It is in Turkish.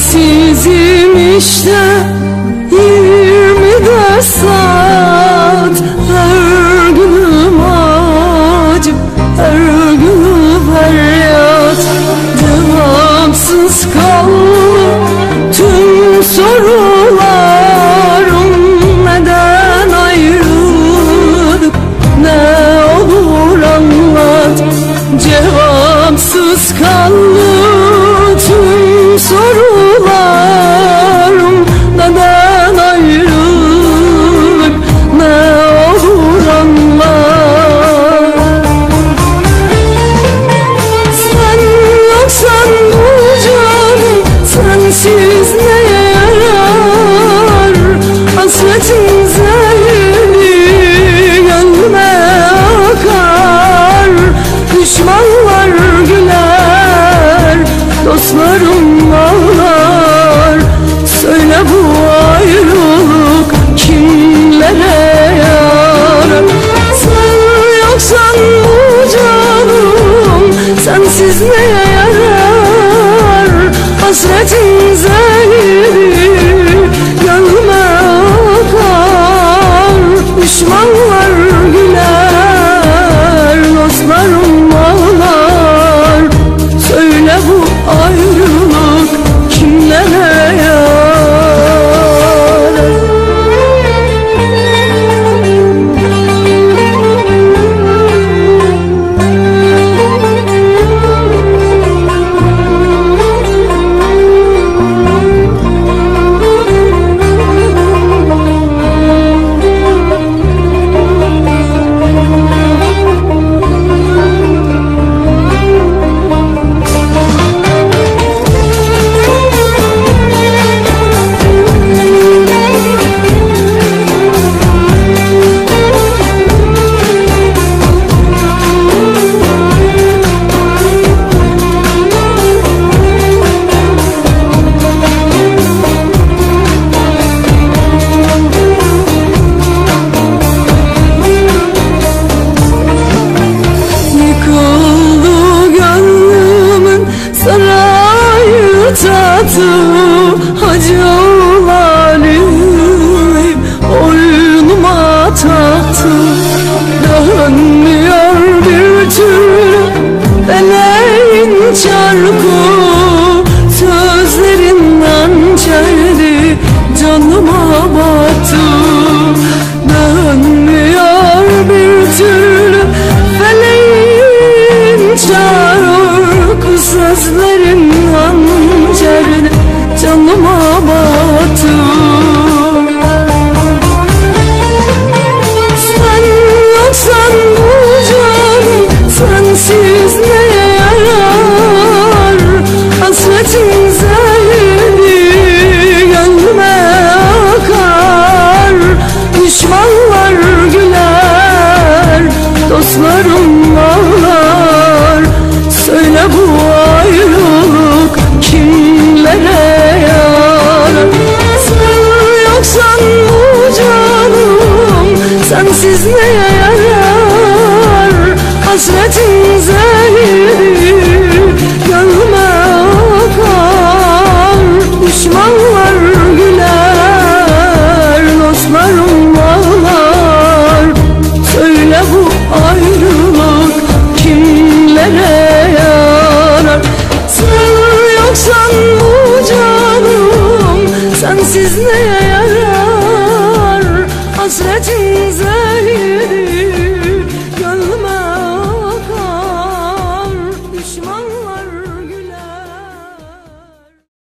Sensizim işte 24 saat. Her günüm acı, her günüm feryat. Cevapsız kaldı tüm sorularım. Neden ayrıldık, ne olur anlat. Cevapsız kaldı tüm sorularım. Neden ayrılık, ne olur anlat. Sen yoksan bu canım sensiz neye yarar. Hasretin zehri gönlüme akar. Düşmanlar güler, dostlarım ağlar. Söyle bu ayrılık kimlere yarar. Sen yoksan bu canım sensiz neye yarar. Hasretin zehri gönlüme akar. Düşmanlar güler, dostlarım ağlar. Söyle bu ayrılık kimlere yarar. Sarayı tadı